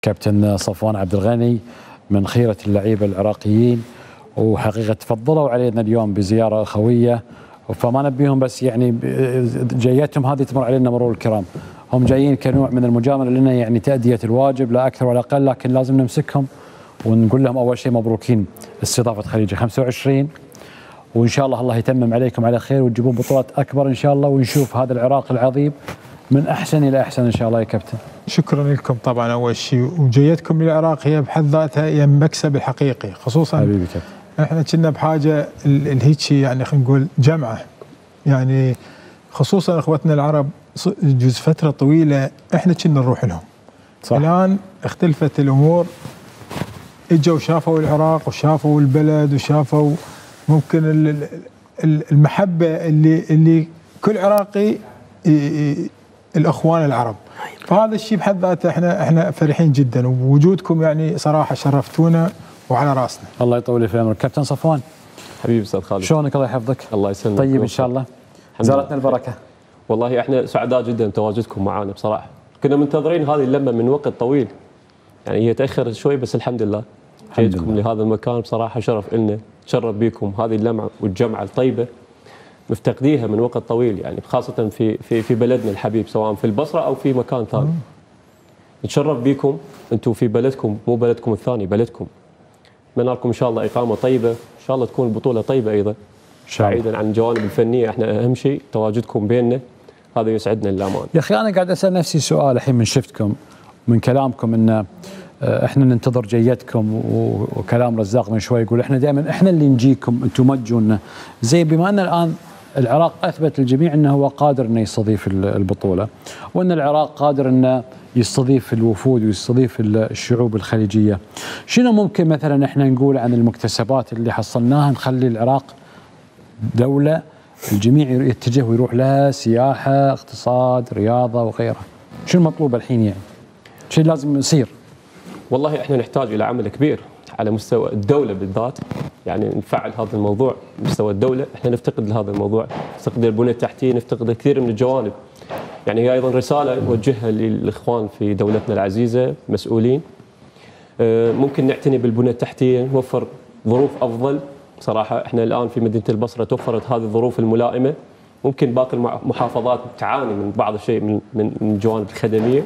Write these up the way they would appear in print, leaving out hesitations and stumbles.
كابتن صفوان عبد الغني من خيرة اللعيبة العراقيين، وحقيقة تفضلوا علينا اليوم بزيارة أخوية، فما نبيهم بس يعني جيتهم هذه تمر علينا مرور الكرام. هم جايين كنوع من المجاملة لنا، يعني تأدية الواجب لا أكثر ولا أقل، لكن لازم نمسكهم ونقول لهم أول شيء مبروكين استضافة خليجي 25، وإن شاء الله الله يتمم عليكم على خير وتجيبون بطولات أكبر إن شاء الله، ونشوف هذا العراق العظيم من أحسن إلى أحسن إن شاء الله يا كابتن. شكرا لكم طبعا أول شيء، وجيتكم للعراق هي بحد ذاتها هي مكسب الحقيقي، خصوصا حبيبي كابتن احنا كنا بحاجة الهيك يعني خلينا نقول جمعة، يعني خصوصا اخوتنا العرب جزء فترة طويلة احنا كنا نروح لهم. صح. الآن اختلفت الأمور، اجوا وشافوا العراق وشافوا البلد وشافوا ممكن المحبة اللي كل عراقي الأخوان العرب، فهذا الشيء بحد ذاته احنا فرحين جدا، ووجودكم يعني صراحة شرفتونا وعلى راسنا. الله يطول في عمرك. كابتن صفوان حبيبي استاذ خالد، شلونك؟ الله يحفظك. الله يسلمك. طيب ان شاء الله. زارتنا البركه. والله احنا سعداء جدا بتواجدكم معنا بصراحه، كنا منتظرين هذه اللمه من وقت طويل، يعني هي تاخر شوي بس الحمد لله جيتكم لهذا المكان، بصراحه شرف لنا، نتشرف بكم. هذه اللمعه والجمعه الطيبه مفتقديها من وقت طويل، يعني خاصه في بلدنا الحبيب، سواء في البصره او في مكان ثاني. نتشرف بكم، انتم في بلدكم، مو بلدكم الثاني، بلدكم. نتمنى لكم ان شاء الله اقامه طيبه، ان شاء الله تكون البطوله طيبه ايضا. بعيدا عن الجوانب الفنيه، احنا اهم شيء تواجدكم بيننا، هذا يسعدنا للامانه. يا اخي انا قاعد اسال نفسي سؤال الحين من شفتكم من كلامكم، ان احنا ننتظر جيتكم، وكلام رزاق من شوي يقول احنا دائما احنا اللي نجيكم، انتم ما تجونا. زي بما ان الان العراق اثبت للجميع انه هو قادر انه يستضيف البطوله، وان العراق قادر انه يستضيف الوفود ويستضيف الشعوب الخليجيه. شنو ممكن مثلا احنا نقول عن المكتسبات اللي حصلناها نخلي العراق دوله الجميع يتجه ويروح لها، سياحه، اقتصاد، رياضه وغيرها؟ شنو المطلوب الحين يعني؟ شو لازم يصير؟ والله احنا نحتاج الى عمل كبير على مستوى الدوله بالذات، يعني نفعل هذا الموضوع مستوى الدوله، احنا نفتقد لهذا الموضوع، نفتقد البنيه التحتيه، نفتقد كثير من الجوانب. يعني هي ايضا رساله نوجهها للاخوان في دولتنا العزيزه مسؤولين، ممكن نعتني بالبنيه التحتيه، نوفر ظروف افضل. صراحه احنا الان في مدينه البصره توفرت هذه الظروف الملائمه، ممكن باقي المحافظات تعاني من بعض الشيء من الجوانب الخدميه.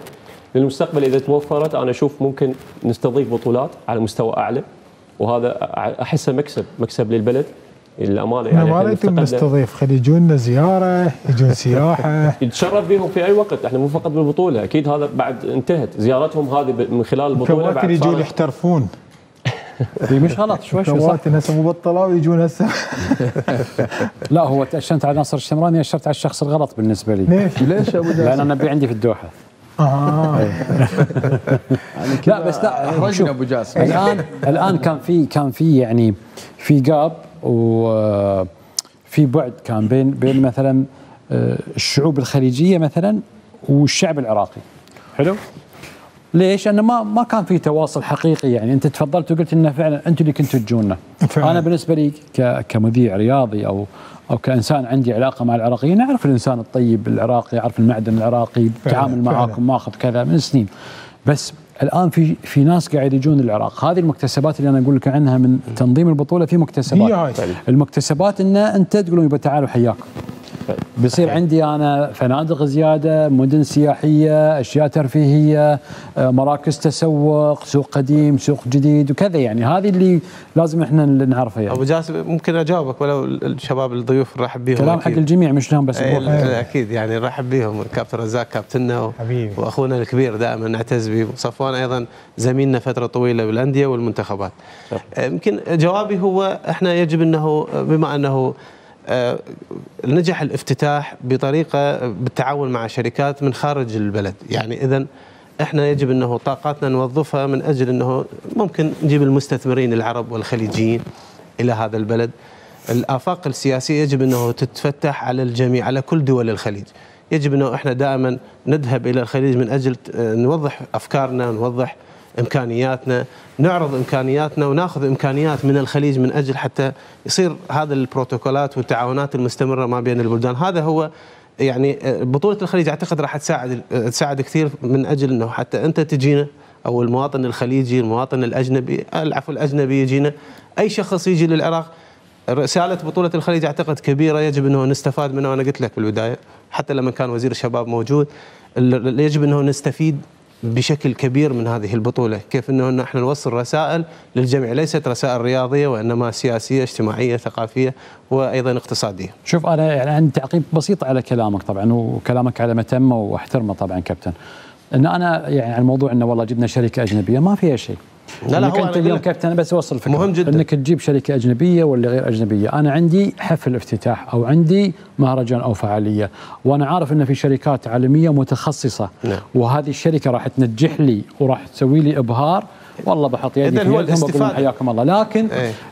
للمستقبل اذا توفرت انا اشوف ممكن نستضيف بطولات على مستوى اعلى، وهذا احسه مكسب للبلد للامانه. يعني ما ريتم نستضيف، خلي يجونا زياره، يجون سياحه، نتشرف بهم في اي وقت، احنا مو فقط بالبطوله، اكيد هذا بعد انتهت زيارتهم هذه من خلال البطوله، بعد يجون يحترفون. مش غلط شوي كواتن هسه مبطله ويجون هسه. لا هو تأشرت على ناصر الشمراني، أشرت على الشخص الغلط بالنسبه لي. ليش ابو جاسم؟ لان انا ابي عندي في الدوحه. لا بس لا احرجنا ابو جاسم. الان كان في يعني في جاب وفي بعد كان بين مثلا الشعوب الخليجيه مثلا والشعب العراقي. حلو؟ ليش؟ لانه ما كان في تواصل حقيقي. يعني انت تفضلت وقلت انه فعلا انتم اللي كنتوا تجونا. انا بالنسبه لي كمذيع رياضي او كانسان عندي علاقه مع العراقيين، اعرف الانسان الطيب العراقي، اعرف المعدن العراقي، تعامل معاكم ماخذ كذا من سنين. بس الان في ناس قاعد يجون العراق، هذه المكتسبات اللي انا اقول لك عنها من تنظيم البطوله. في مكتسبات، المكتسبات ان انت تقولون يبقى تعالوا حياكم، بيصير عندي انا فنادق زياده، مدن سياحيه، اشياء ترفيهيه، مراكز تسوق، سوق قديم، سوق جديد وكذا. يعني هذه اللي لازم احنا نعرفها. يعني ابو جاسم ممكن اجاوبك ولو الشباب الضيوف نرحب بهم. كلام حق الجميع مش لهم بس. اكيد يعني نرحب بهم، كابتن رزاق كابتننا واخونا الكبير دائما نعتز به، وصفوان ايضا زميلنا فتره طويله بالانديه والمنتخبات. يمكن جوابي هو احنا يجب انه بما انه نجح الافتتاح بطريقه بالتعاون مع شركات من خارج البلد، يعني اذا احنا يجب انه طاقاتنا نوظفها من اجل انه ممكن نجيب المستثمرين العرب والخليجيين الى هذا البلد. الافاق السياسيه يجب انه تتفتح على الجميع، على كل دول الخليج. يجب انه احنا دائما نذهب الى الخليج من اجل نوضح افكارنا، نوضح امكانياتنا، نعرض امكانياتنا وناخذ امكانيات من الخليج من اجل حتى يصير هذا البروتوكولات والتعاونات المستمره ما بين البلدان. هذا هو يعني بطوله الخليج اعتقد راح تساعد كثير من اجل انه حتى انت تجينا او المواطن الخليجي، المواطن الاجنبي، العفو الاجنبي يجينا، اي شخص يجي للعراق، رساله بطوله الخليج اعتقد كبيره يجب انه نستفاد منها. وانا قلت لك بالبدايه حتى لما كان وزير الشباب موجود، يجب انه نستفيد بشكل كبير من هذه البطولة، كيف أنه نحن نوصل رسائل للجميع، ليست رسائل رياضية وإنما سياسية اجتماعية ثقافية وأيضا اقتصادية. شوف أنا يعني عندي تعقيب بسيط على كلامك طبعا، وكلامك على متمه واحترمه طبعا كابتن، أن أنا يعني على الموضوع أنه والله جبنا شركة أجنبية ما فيها شيء. لا هو أنت اليوم كابتن بس أوصل الفكرة مهم جدا أنك تجيب شركة أجنبية ولا غير أجنبية. أنا عندي حفل افتتاح أو عندي مهرجان أو فعالية، وأنا عارف أن في شركات عالمية متخصصة، وهذه الشركة راح تنجح لي وراح تسوي لي إبهار، والله بحط يدي في يدهم وأقول حياكم الله.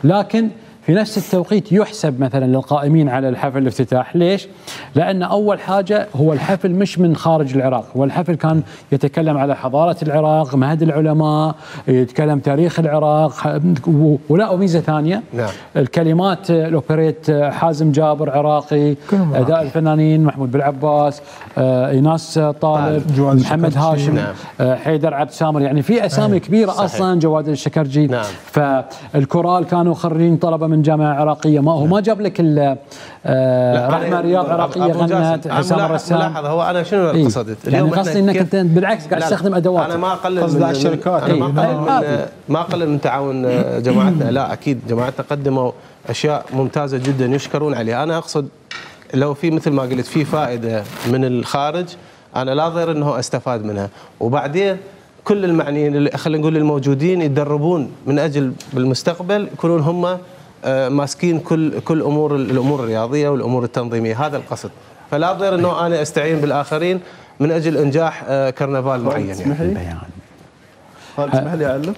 لكن في نفس التوقيت يحسب مثلا للقائمين على الحفل الافتتاح. ليش؟ لأن أول حاجة هو الحفل مش من خارج العراق، والحفل كان يتكلم على حضارة العراق، مهد العلماء، يتكلم تاريخ العراق، ولا وميزة ثانية الكلمات الأوبريت حازم جابر عراقي، أداء الفنانين محمود بالعباس، إيناس طالب، محمد هاشم، حيدر عبد سامر، يعني في أسامي كبيرة أصلا، جواد الشكرجي. فالكورال كانوا خريجين طلبة من جامعة عراقية، ما هو ما جاب لك رحمة رياض عراقية غنت، حسام الرسام. ملاحظة هو أنا شنو قصدت اليوم؟ يعني قصدي أنك أنت بالعكس قاعد تستخدم أدوات. أنا ما أقلل من الشركات، ما أقلل من تعاون جماعتنا، لا أكيد جماعتنا قدموا أشياء ممتازة جدا يشكرون عليها. أنا أقصد لو في مثل ما قلت في فائدة من الخارج، أنا لا ضير أنه أستفاد منها، وبعدين كل المعنيين خلينا نقول الموجودين يتدربون من أجل بالمستقبل يكونون هم ماسكين كل الامور الرياضيه والامور التنظيميه، هذا القصد. فلا ضير انه انا استعين بالاخرين من اجل انجاح كرنفال معين. يعني خالد اسمح لي اعلق.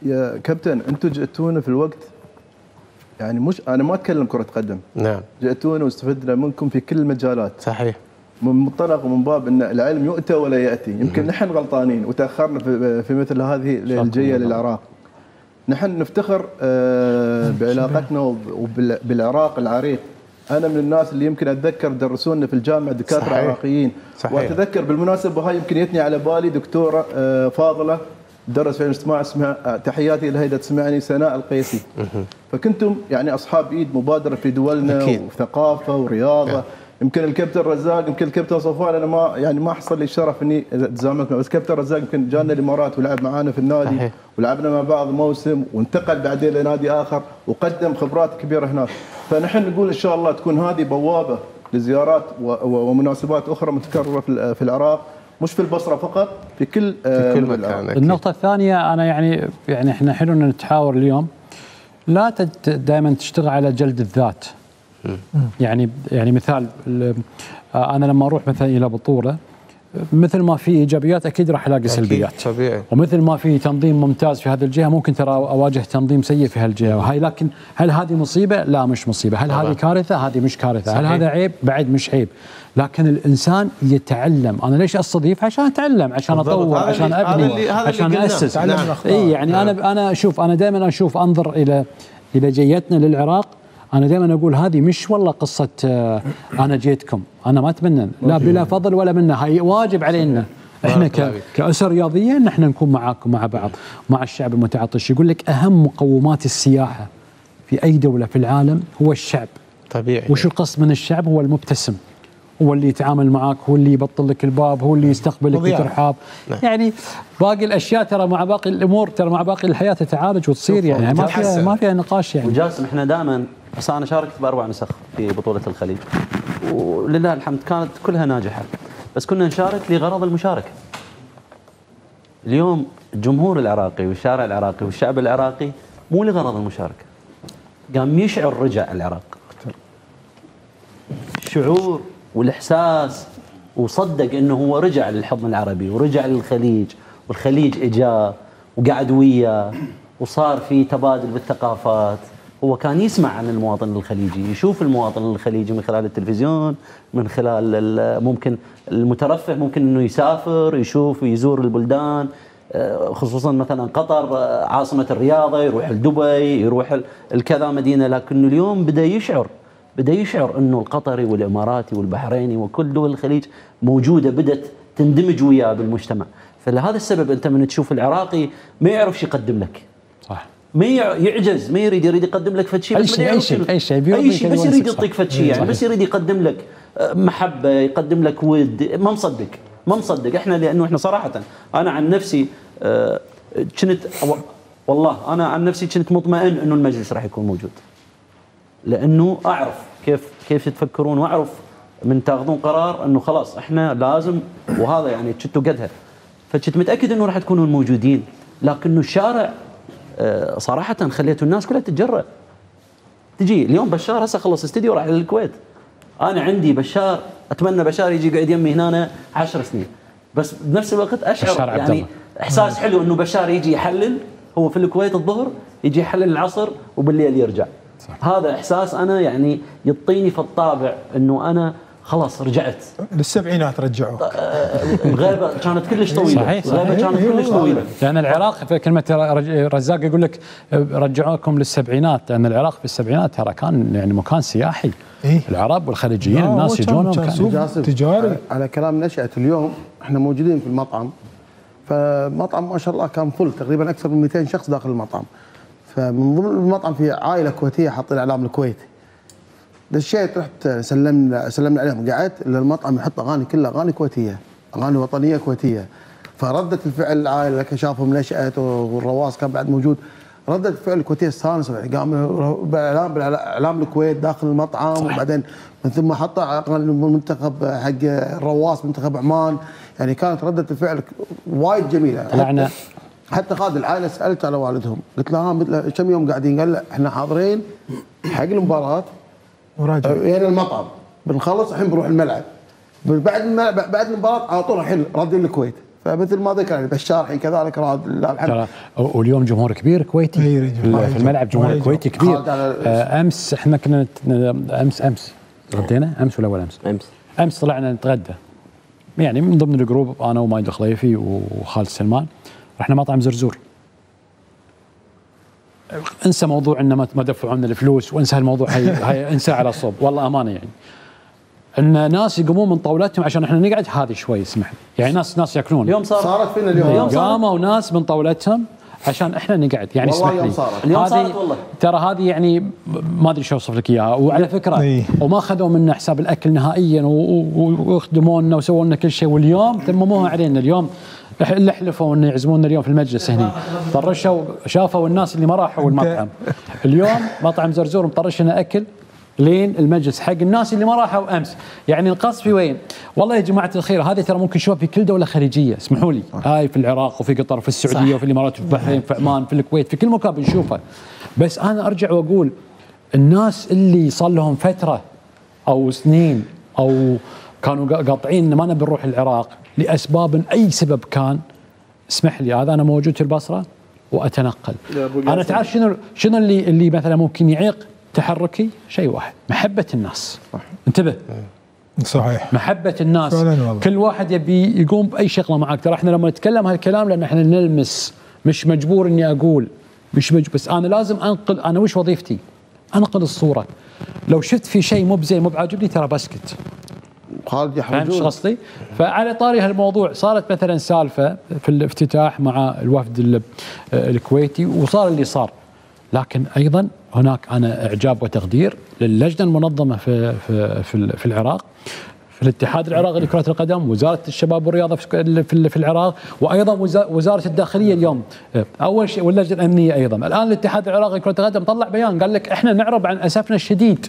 يا كابتن انتم جئتونا في الوقت، يعني مش انا ما اتكلم كره قدم، نعم جئتونا واستفدنا منكم في كل المجالات. صحيح. من منطلق ومن باب ان العلم يؤتى ولا ياتي، يمكن نحن غلطانين وتاخرنا في مثل هذه الجيه للعراق. نحن نفتخر بعلاقتنا وبالعراق العريق. أنا من الناس اللي يمكن أتذكر درسونا في الجامعة دكاترة عراقيين. وأتذكر بالمناسبة هاي يمكن يتني على بالي دكتورة فاضلة درس في الاجتماع اسمها تحياتي لها إذا تسمعني، سناء القيسي. فكنتم يعني أصحاب إيد مبادرة في دولنا وثقافة ورياضة. يمكن الكابتن رزاق، يمكن الكابتن صفوان، انا ما حصل لي الشرف اني تزاملت معه، بس كابتن رزاق يمكن جانا الامارات ولعب معانا في النادي ولعبنا مع بعض موسم، وانتقل بعدين لنادي اخر وقدم خبرات كبيره هناك. فنحن نقول ان شاء الله تكون هذه بوابه لزيارات ومناسبات اخرى متكرره في العراق، مش في البصره فقط، في كل مكان. النقطه الثانيه، انا يعني احنا حلو ان نتحاور اليوم، لا دائما تشتغل على جلد الذات. يعني مثال، انا لما اروح مثلا الى بطوله، مثل ما في ايجابيات اكيد راح الاقي سلبيات طبيعي. ومثل ما في تنظيم ممتاز في هذه الجهه، ممكن ترى اواجه تنظيم سيء في هالجهه، وهي لكن هل هذه مصيبه؟ لا مش مصيبه. هل هذه كارثه؟ هذه مش كارثه. هل هذا عيب؟ بعد مش عيب. لكن الانسان يتعلم. انا ليش استضيف؟ عشان اتعلم، عشان اطور، عشان ابني، عشان اسس. اي يعني انا شوف، انا دائما انظر الى جيتنا للعراق. أنا دائما أقول هذه مش والله قصة أنا جيتكم، أنا ما أتمنى لا بلا فضل ولا منا، هاي واجب علينا إحنا كأسر رياضية إن إحنا نكون معاكم مع بعض مع الشعب المتعطش. يقول لك أهم مقومات السياحة في أي دولة في العالم هو الشعب. طبيعي. وش القصد من الشعب؟ هو المبتسم، هو اللي يتعامل معك، هو اللي يبطل لك الباب، هو اللي يستقبلك بترحاب. يعني باقي الاشياء ترى مع باقي الامور، ترى مع باقي الحياه تتعالج وتصير، يعني ما فيها نقاش. يعني وجاسم احنا دائما، بس انا شاركت باربع نسخ في بطوله الخليج ولله الحمد كانت كلها ناجحه، بس كنا نشارك لغرض المشاركه. اليوم الجمهور العراقي والشارع العراقي والشعب العراقي مو لغرض المشاركه، قام يشعر رجع العراق، الشعور والاحساس، وصدق انه هو رجع للحضن العربي ورجع للخليج، والخليج اجاه وقعد وياه وصار في تبادل بالثقافات. هو كان يسمع عن المواطن الخليجي، يشوف المواطن الخليجي من خلال التلفزيون، من خلال ممكن المترفه ممكن انه يسافر يشوف ويزور البلدان، خصوصا مثلا قطر عاصمه الرياضه، يروح لدبي، يروح الكذا مدينه. لكن اليوم بدا يشعر انه القطري والاماراتي والبحريني وكل دول الخليج موجوده، بدت تندمج وياه بالمجتمع. فلهذا السبب انت من تشوف العراقي ما يعرف شو يقدم لك، صح، ما يعجز، ما يريد يقدم لك فد شيء، اي شيء اي شيء بس يريد يعطيك فد شيء يعني، بس يريد يقدم لك محبه، يقدم لك ود. ما مصدق احنا، لانه احنا صراحه انا عن نفسي كنت والله انا عن نفسي كنت مطمئن انه المجلس راح يكون موجود، لانه اعرف كيف تفكرون، واعرف من تاخذون قرار انه خلاص احنا لازم، وهذا يعني كنتوا قدها، فكنت متاكد انه راح تكونون موجودين. لكنه الشارع صراحه خليتوا الناس كلها تتجرأ تجي. اليوم بشار هسه خلص استديو راح للكويت، انا عندي بشار، اتمنى بشار يجي يقعد يمي هنا 10 سنين، بس بنفس الوقت اشعر يعني احساس حلو انه بشار يجي يحلل، هو في الكويت الظهر يجي يحلل العصر وبالليل يرجع. صح. هذا احساس انا يعني يعطيني في الطابع انه انا خلاص رجعت. للسبعينات رجعوا. الغيبه كانت كلش طويله. صحيح. الغيبه كانت كلش طويله. لان العراق في كلمه رزاق يقول لك رجعوكم للسبعينات، لان العراق في السبعينات ترى كان يعني مكان سياحي. العرب والخليجيين الناس يجونهم كان تجاري. على كلام نشأة اليوم احنا موجودين في المطعم، فمطعم ما شاء الله كان فل، تقريبا اكثر من 200 شخص داخل المطعم. فمن ضمن المطعم في عائله كويتيه حاطين اعلام الكويت. دشيت رحت سلمنا عليهم، قعدت المطعم يحط اغاني كلها اغاني كويتيه، اغاني وطنيه كويتيه. فردة الفعل العائله شافهم نشأت والرواس كان بعد موجود، ردة الفعل الكويتيه استانسوا، قاموا باعلام الكويت داخل المطعم. وبعدين من ثم حط المنتخب حق الرواس منتخب عمان، يعني كانت ردة الفعل وايد جميله. طلعنا حتى قائد العائله سالت على والدهم، قلت له كم يوم قاعدين؟ قال لا احنا حاضرين حق المباراه وراجع يعني المطعم، بنخلص الحين بنروح الملعب، بعد المباراه على طول الحين رادين الكويت. فمثل ما ذكر يعني بشار الحين كذلك راد الله الحمد. واليوم جمهور كبير كويتي في الملعب، جمهور كويتي كبير. امس احنا كنا امس غدينا امس ولا اول امس طلعنا نتغدى يعني من ضمن الجروب، انا ومايد الخليفي وخالد سلمان، رحنا مطعم زرزور. انسى موضوع ان ما دفعوا لنا الفلوس، وانسى هالموضوع، هاي انسى على الصوب، والله امانه يعني ان ناس يقومون من طاولتهم عشان احنا نقعد، هذه شوي اسمح لي يعني ناس ياكلون. اليوم صارت فينا اليوم قاموا ناس من طاولتهم عشان احنا نقعد يعني. اسمح لي اليوم صارت والله، ترى هذه يعني ما ادري شو اوصف لك اياها. وعلى فكره وما اخذوا منا حساب الاكل نهائيا، ويخدمونا وسووا لنا كل شيء، واليوم تمموها علينا. اليوم اللي حلفوا انه يعزمونا اليوم في المجلس هنا طرشوا، شافوا الناس اللي ما راحوا المطعم. اليوم مطعم زرزور مطرش لنا اكل لين المجلس حق الناس اللي ما راحوا امس. يعني القصد في وين؟ والله يا جماعه الخير، هذه ترى ممكن نشوفها في كل دوله خليجيه، اسمحوا لي، هاي في العراق وفي قطر وفي السعوديه وفي الامارات وفي البحرين في عمان في الكويت، في كل مكان بنشوفها. بس انا ارجع واقول الناس اللي صار لهم فتره او سنين او كانوا قاطعين ما نبي نروح العراق لاسباب اي سبب كان، اسمح لي، هذا انا موجود في البصره واتنقل. انا تعرف شنو اللي مثلا ممكن يعيق تحركي؟ شيء واحد، محبه الناس. صح. انتبه، صحيح، محبه الناس. كل واحد يبي يقوم باي شغله معك. ترى احنا لما نتكلم هالكلام لان احنا نلمس، مش مجبور اني اقول، مش مجبور، بس انا لازم انقل. انا وش وظيفتي؟ انقل الصوره. لو شفت في شيء مو بزين مو بعاجبني ترى بسكت. فهمت ايش قصدي؟ فعلى طاري هالموضوع صارت مثلا سالفه في الافتتاح مع الوفد الكويتي وصار اللي صار، لكن ايضا هناك انا اعجاب وتقدير للجنه المنظمه في العراق، في الاتحاد العراقي لكرة القدم، وزارة الشباب والرياضة في العراق، وأيضا وزارة الداخلية اليوم أول شيء، واللجنة الأمنية أيضا. الآن الاتحاد العراقي لكرة القدم طلع بيان قال لك إحنا نعرب عن أسفنا الشديد،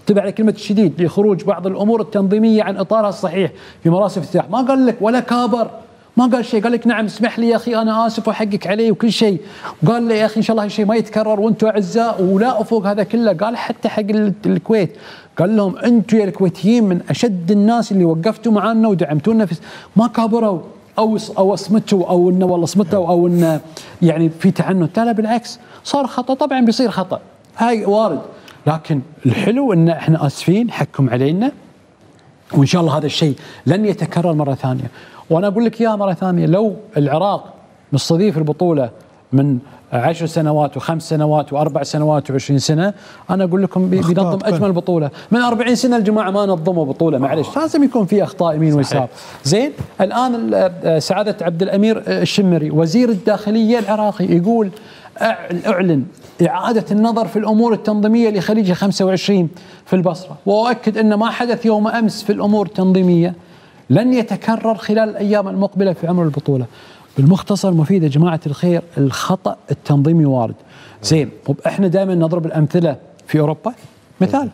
تبع على كلمة الشديد، لخروج بعض الأمور التنظيمية عن إطارها الصحيح في مراسم الافتتاح. ما قال لك ولا كابر، ما قال شيء، قال لك نعم اسمح لي يا أخي أنا آسف وحقك علي وكل شيء، وقال لي يا أخي إن شاء الله هالشيء ما يتكرر وأنتم أعزاء ولا أفوق هذا كله. قال حتى حق الكويت، قال لهم أنتم يا الكويتيين من أشد الناس اللي وقفتوا معنا ودعمتونا، ما كابروا أو صمتوا أو إنه والله صمتوا أو إنه يعني في تعنت، لا بالعكس، صار خطأ طبعا بيصير خطأ، هاي وارد، لكن الحلو إن إحنا آسفين حكم علينا، وإن شاء الله هذا الشيء لن يتكرر مرة ثانية. وأنا أقول لك إياها مرة ثانية، لو العراق مستضيف البطولة من 10 سنوات و5 سنوات و4 سنوات و20 سنة، أنا أقول لكم بينظم أجمل بطولة. من 40 سنة الجماعة ما نظموا بطولة، معلش لازم يكون في أخطاء يمين ويسار. زين، الآن سعادة عبد الأمير الشمري وزير الداخلية العراقي يقول أعلن إعادة النظر في الأمور التنظيمية لخليج 25 في البصرة، وأؤكد أن ما حدث يوم أمس في الأمور التنظيمية لن يتكرر خلال الأيام المقبلة في عمر البطولة. بالمختصر مفيد يا جماعة الخير، الخطأ التنظيمي وارد. زين، احنا دائما نضرب الأمثلة في أوروبا، مثال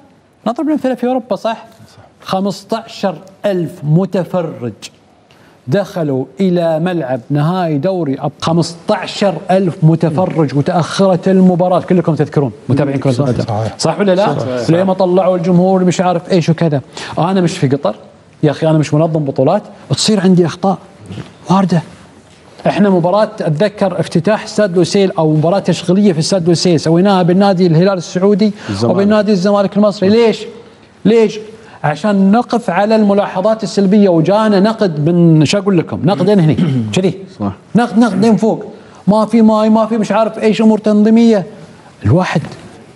نضرب الأمثلة في أوروبا، صح؟ 15,000 متفرج دخلوا إلى ملعب نهائي دوري 15,000 متفرج، وتأخرت المباراة، كلكم تذكرون متابعين كرة القدم، صح ولا لا؟ لما طلعوا الجمهور مش عارف ايش وكذا. أنا مش في قطر يا أخي، أنا مش منظم بطولات، تصير عندي أخطاء واردة. احنا مباراة اتذكر افتتاح استاد لوسيل او مباراة تشغيلية في استاد لوسيل سويناها بالنادي الهلال السعودي وبالنادي الزمالك المصري. ليش؟ عشان نقف على الملاحظات السلبية، وجانا نقد من شو اقول لكم، نقد هني كذي، نقد من فوق، ما في ماي، ما في مش عارف ايش، امور تنظيمية. الواحد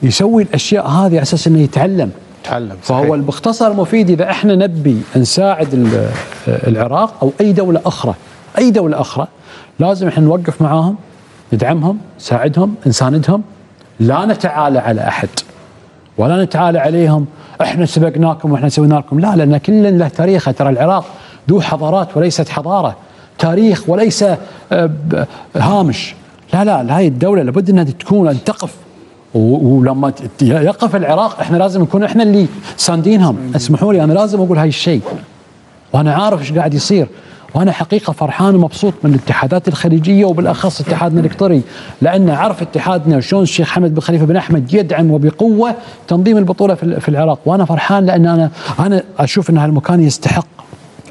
يسوي الاشياء هذه على اساس انه يتعلم. فهو المختصر مفيد، اذا احنا نبي نساعد العراق او اي دولة اخرى، لازم احنا نوقف معاهم، ندعمهم، نساعدهم، نساندهم، لا نتعالى على احد ولا نتعالى عليهم احنا سبقناكم واحنا سوينا لكم، لا، لان كل له تاريخه. ترى العراق ذو حضارات وليست حضاره، تاريخ وليس هامش. لا، هاي الدوله لابد انها تكون ان تقف، ولما يقف العراق احنا لازم نكون احنا اللي ساندينهم. اسمحوا لي، انا لازم اقول هاي الشيء، وانا عارف ايش قاعد يصير، وانا حقيقه فرحان ومبسوط من الاتحادات الخليجيه، وبالاخص اتحادنا القطري، لان عرف اتحادنا شلون الشيخ حمد بن خليفه بن احمد يدعم وبقوه تنظيم البطوله في العراق. وانا فرحان لان انا اشوف ان هالمكان يستحق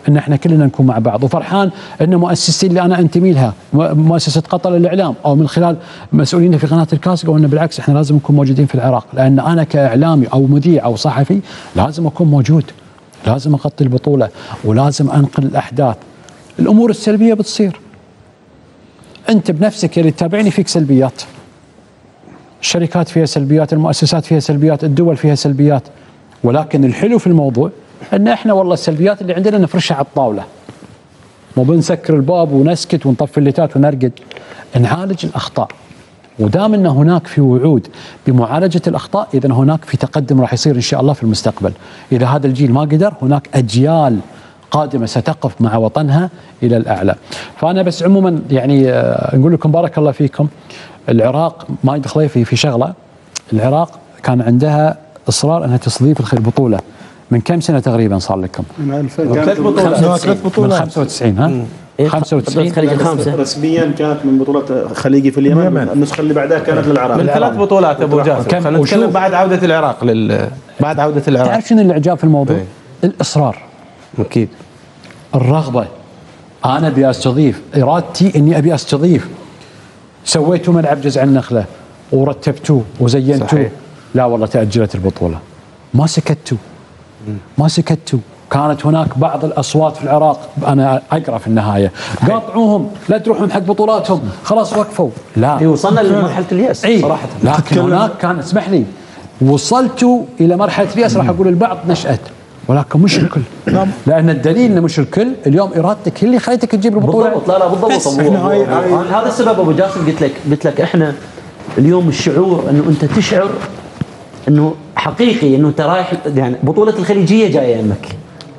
ان احنا كلنا نكون مع بعض، وفرحان ان مؤسستي اللي انا انتمي لها، مؤسسه قطر للاعلام، او من خلال مسؤولين في قناه الكاس، قالوا بالعكس احنا لازم نكون موجودين في العراق، لان انا كاعلامي او مذيع او صحفي لازم اكون موجود، لازم اغطي البطوله، ولازم انقل الاحداث. الامور السلبيه بتصير، انت بنفسك اللي تتابعني فيك سلبيات، الشركات فيها سلبيات، المؤسسات فيها سلبيات، الدول فيها سلبيات، ولكن الحلو في الموضوع ان احنا والله السلبيات اللي عندنا نفرشها على الطاوله، مو بنسكر الباب ونسكت ونطفي الليتات ونرقد، نعالج الاخطاء. ودام ان هناك في وعود بمعالجه الاخطاء، اذا هناك في تقدم راح يصير ان شاء الله في المستقبل. اذا هذا الجيل ما قدر، هناك اجيال قادمه ستقف مع وطنها الى الاعلى. فانا بس عموما يعني نقول لكم بارك الله فيكم. العراق ما يدخل في شغله، العراق كان عندها اصرار انها تستضيف البطوله من كم سنه تقريبا صار لكم؟ من 3 بطولات من 95 ها؟ 95 خليج الخامسه رسميا كانت من بطولات خليجي في اليمن، النسخه اللي بعدها كانت للعراق. من 3 بطولات ابو جاسم. خلينا نتكلم بعد عوده العراق بعد عوده العراق. تعرف شنو الاعجاب في الموضوع؟ الاصرار، اكيد، الرغبه. انا ابي استضيف، ارادتي اني ابي استضيف. سويتوا ملعب جزع النخله ورتبتوه وزينتوه، لا والله تاجلت البطوله. ما سكتوا. كانت هناك بعض الاصوات في العراق، انا اقرا في النهايه، قاطعوهم، لا تروحون حق بطولاتهم، خلاص وقفوا. لا، وصلنا لمرحله الياس صراحه. لكن هناك كان، اسمح لي، وصلتوا الى مرحله الياس، راح اقول البعض نشأت، ولكن مش الكل. لان الدليل انه مش الكل، اليوم ارادتك اللي خليتك تجيب البطوله. بالضبط، لا بالضبط. هذا السبب ابو جاسم قلت لك احنا اليوم الشعور انه انت تشعر انه حقيقي انه انت رايح، يعني بطوله الخليجيه جايه يمك.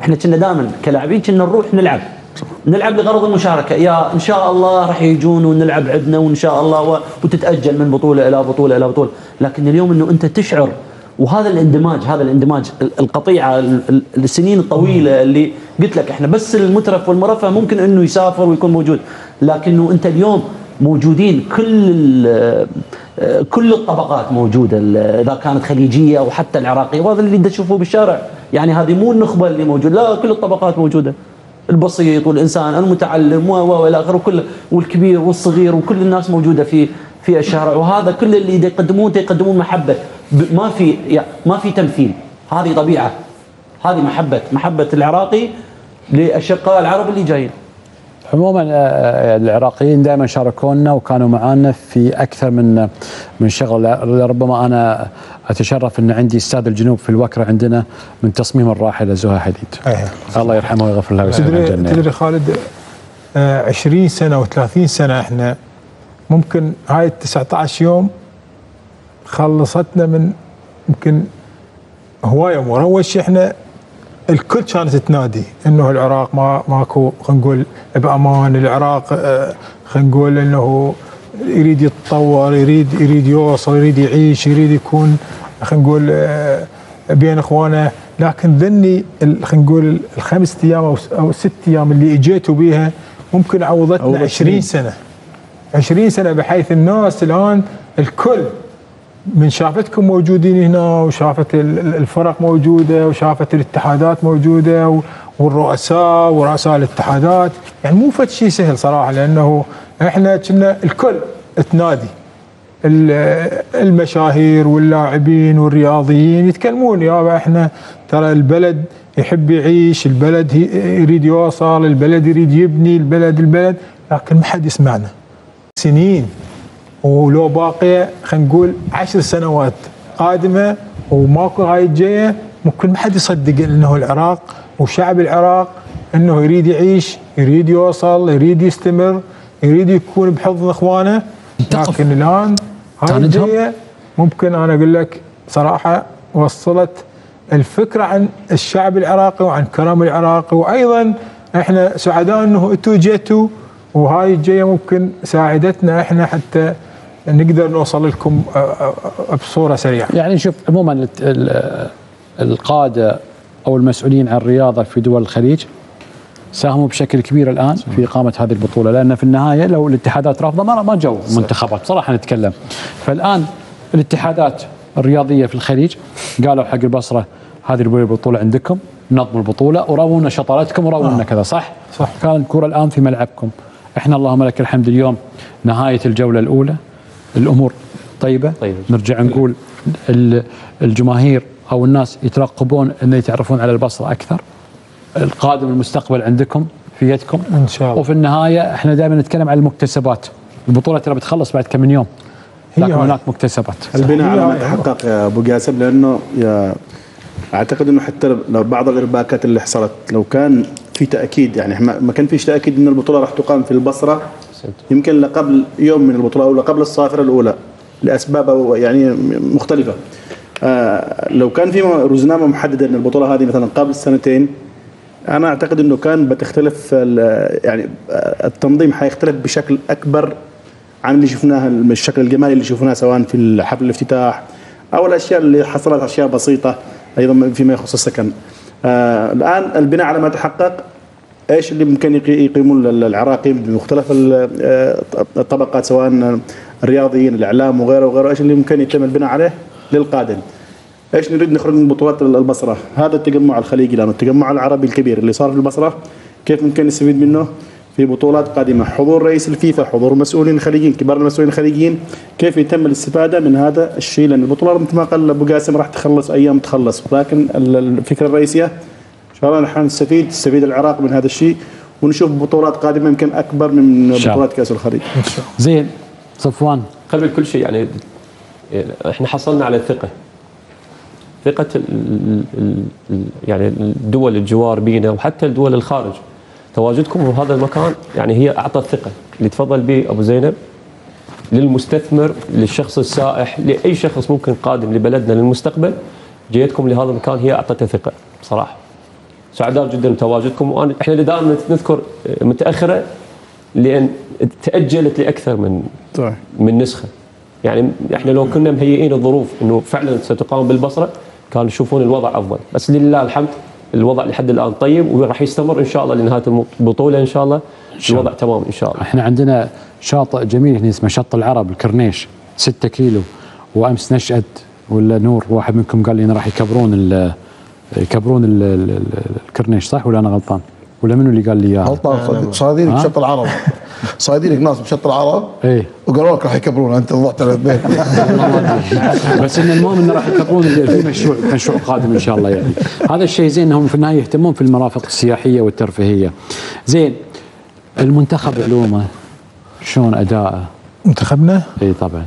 احنا كنا دائما كلاعبين كنا نروح نلعب لغرض المشاركه، يا ان شاء الله راح يجون ونلعب عندنا وان شاء الله وتتاجل من بطوله الى بطوله الى بطوله. لكن اليوم انه انت تشعر، وهذا الاندماج القطيعه السنين الطويله اللي قلت لك احنا بس المترف والمرفه ممكن انه يسافر ويكون موجود، لكنه انت اليوم موجودين كل الطبقات موجوده، اذا كانت خليجيه او حتى العراقيه، وهذا اللي تشوفوه بالشارع، يعني هذه مو النخبه اللي موجود، لا كل الطبقات موجوده، البسيط والانسان المتعلم والى اخره، كله والكبير والصغير، وكل الناس موجوده في الشارع. وهذا كل اللي يقدمون محبه، ما في تمثيل، هذه طبيعه، هذه محبه العراقي للاشقاء العرب اللي جايين. عموما العراقيين دائما شاركونا وكانوا معنا في اكثر من شغل. ربما انا اتشرف ان عندي استاذ الجنوب في الوكره عندنا من تصميم الراحله زها حديد. الله يرحمه ويغفر له ويسلمه الجنه. تدري خالد 20 سنه و30 سنه احنا ممكن هاي 19 يوم خلصتنا من يمكن هوايه امور. اول شيء احنا الكل كانت تنادي انه العراق ماكو خلينا نقول بامان، العراق خلينا نقول انه يريد يتطور، يريد يوصل، يريد يعيش، يريد يكون خلينا نقول بين اخوانه. لكن ذني خلينا نقول الخمس ايام او 6 ايام اللي اجيتوا بيها ممكن عوضتنا 20 سنه. 20 سنه بحيث الناس الان الكل من شافتكم موجودين هنا وشافت الفرق موجوده وشافت الاتحادات موجوده والرؤساء ورؤساء الاتحادات، يعني مو فد شيء سهل صراحه، لانه احنا كنا الكل تنادي المشاهير واللاعبين والرياضيين يتكلمون يابا احنا ترى البلد يحب يعيش، البلد يريد يوصل، البلد يريد يبني، البلد، لكن ما حد يسمعنا. سنين ولو باقيه خلينا نقول 10 سنوات قادمه وماكو هاي الجايه، ممكن ما حد يصدق انه العراق وشعب العراق انه يريد يعيش، يريد يوصل، يريد يستمر، يريد يكون بحضن اخوانه. لكن الان هاي الجايه ممكن انا اقول لك صراحه وصلت الفكره عن الشعب العراقي وعن كرم العراقي، وايضا احنا سعداء انه انتم جيتوا، وهاي الجايه ممكن ساعدتنا احنا حتى نقدر نوصل لكم بصوره سريعه. يعني شوف عموما القاده او المسؤولين عن الرياضه في دول الخليج ساهموا بشكل كبير الان في اقامه هذه البطوله، لان في النهايه لو الاتحادات رافضه ما جو منتخبات صراحه نتكلم. فالان الاتحادات الرياضيه في الخليج قالوا حق البصره هذه البطوله عندكم، نظموا البطوله وراونا شطارتكم وراونا كذا، صح؟ كان الكره الان في ملعبكم. احنا اللهم لك الحمد اليوم نهايه الجوله الاولى، الامور طيبه. نرجع نقول الجماهير او الناس يترقبون ان يتعرفون على البصره اكثر. القادم المستقبل عندكم في يدكم ان شاء الله. وفي النهايه احنا دائما نتكلم عن المكتسبات. البطوله ترى بتخلص بعد كم من يوم، لكن هناك مكتسبات. البناء على ما تحقق يا ابو قاسم، لانه اعتقد انه حتى لو بعض الارباكات اللي حصلت لو كان في تاكيد، يعني ما كان فيش تاكيد ان البطوله راح تقام في البصره يمكن لقبل يوم من البطوله او لقبل الصافره الاولى لاسباب يعني مختلفه. لو كان في رزنامه محدده ان البطوله هذه مثلا قبل سنتين، انا اعتقد انه كان بتختلف، يعني التنظيم حيختلف بشكل اكبر عن اللي شفناه، الشكل الجمالي اللي شفناه سواء في حفل الافتتاح او الاشياء اللي حصلت اشياء بسيطه ايضا فيما يخص السكن. الان البناء على ما تحقق، ايش اللي ممكن يقيمون العراقيين بمختلف الطبقات سواء الرياضيين، الاعلام وغيره وغيره، ايش اللي ممكن يتم البناء عليه للقادم؟ ايش نريد نخرج من بطولات البصره؟ هذا التجمع الخليجي الان، التجمع العربي الكبير اللي صار في البصره، كيف ممكن نستفيد منه في بطولات قادمه؟ حضور رئيس الفيفا، حضور مسؤولين خليجيين، كبار المسؤولين الخليجيين، كيف يتم الاستفاده من هذا الشيء؟ لان البطوله مثل ما قال ابو قاسم راح تخلص ايام تخلص، لكن الفكره الرئيسيه ان شاء الله نحن نستفيد العراق من هذا الشيء، ونشوف بطولات قادمه يمكن اكبر من بطولات كاس الخليج. زين صفوان، قبل كل شيء يعني احنا حصلنا على ثقه يعني الدول الجوار بينا وحتى الدول الخارج. تواجدكم في هذا المكان يعني هي اعطت ثقه اللي تفضل به ابو زينب للمستثمر، للشخص السائح، لاي شخص ممكن قادم لبلدنا للمستقبل. جيتكم لهذا المكان هي اعطته ثقه بصراحه. سعداء جدا بتواجدكم، واحنا دائما نذكر متاخره لان تاجلت لاكثر من نسخه. يعني احنا لو كنا مهيئين الظروف انه فعلا ستقام بالبصره كانوا يشوفون الوضع افضل، بس لله الحمد الوضع لحد الان طيب وراح يستمر ان شاء الله لنهايه البطوله ان شاء الله الوضع تمام ان شاء الله. احنا عندنا شاطئ جميل هنا اسمه شط العرب الكرنيش 6 كيلو، وامس نشأت ولا نور واحد منكم قال لي انه راح يكبرون الكرنيش، صح ولا انا غلطان؟ ولا منو اللي قال لي اياها؟ غلطان، صايدينك بشط العرب صايدينك ناس بشط العرب ايه وقالوا لك راح يكبرون، انت ضعت على البيت. بس ان المهم انه راح يكبرون في مشروع قادم ان شاء الله. يعني هذا الشيء زين انهم في النهايه يهتمون في المرافق السياحيه والترفيهيه. زين المنتخب علومه شلون اداءه؟ منتخبنا؟ اي طبعا.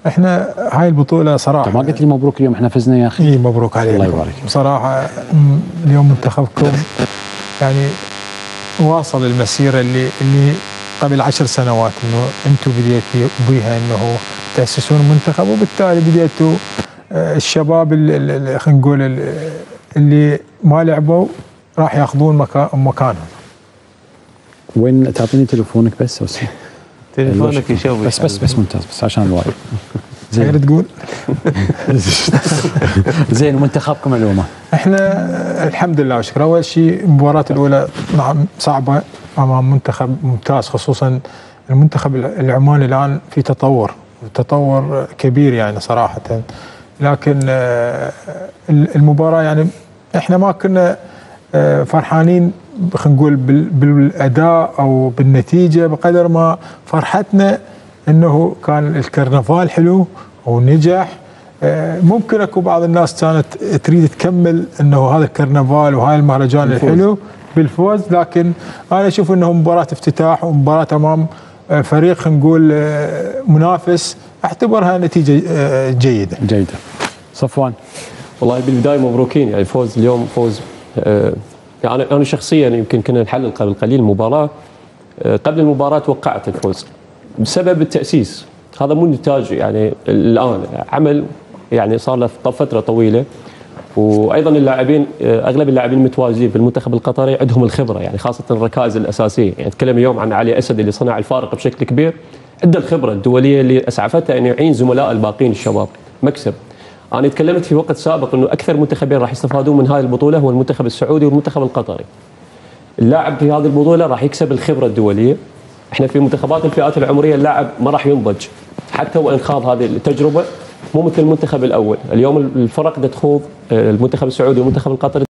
احنا هاي البطوله صراحه ما قلت لي مبروك اليوم احنا فزنا يا اخي. اي مبروك عليكم. الله يبارك. بصراحه اليوم منتخبكم يعني واصل المسيره اللي قبل 10 سنوات انه انتم بديتوا بها انه تاسسون منتخب، وبالتالي بديتوا الشباب خلينا نقول اللي ما لعبوا راح ياخذون مكانهم. وين تعطيني تليفونك بس تليفونك يشوي بس ممتاز، بس عشان الوايد. زين تقول. زين منتخبكم علومه. احنا الحمد لله وشكرا. اول شيء المباراه الاولى نعم صعبه امام منتخب ممتاز، خصوصا المنتخب العماني الان في تطور كبير يعني صراحه. لكن المباراه يعني احنا ما كنا فرحانين خلينا نقول بالاداء او بالنتيجه بقدر ما فرحتنا انه كان الكرنفال حلو ونجح. ممكن اكو بعض الناس كانت تريد تكمل انه هذا الكرنفال وهاي المهرجان الحلو بالفوز، لكن انا اشوف انه مباراه افتتاح ومباراه امام فريق خلينا نقول منافس، اعتبرها نتيجه جيده. صفوان. والله بالبدايه مبروكين، يعني فوز اليوم فوز. يعني انا شخصيا يمكن كنا نحلل قبل قليل المباراه. قبل المباراه توقعت الفوز بسبب التاسيس، هذا مو نتاج يعني الان عمل يعني صار له فتره طويله. وايضا اللاعبين اغلب اللاعبين المتواجدين في المنتخب القطري عندهم الخبره، يعني خاصه الركائز الاساسيه. يعني نتكلم اليوم عن علي اسد اللي صنع الفارق بشكل كبير، عنده الخبره الدوليه اللي اسعفته ان يعين زملاء الباقيين الشباب مكسب. انا تكلمت في وقت سابق انه اكثر منتخبين راح يستفادون من هذه البطوله هو المنتخب السعودي والمنتخب القطري. اللاعب في هذه البطوله راح يكسب الخبره الدوليه. احنا في منتخبات الفئات العمريه اللاعب ما راح ينضج حتى وان خاض هذه التجربه، مو مثل المنتخب الاول. اليوم الفرق تخوض المنتخب السعودي والمنتخب القطري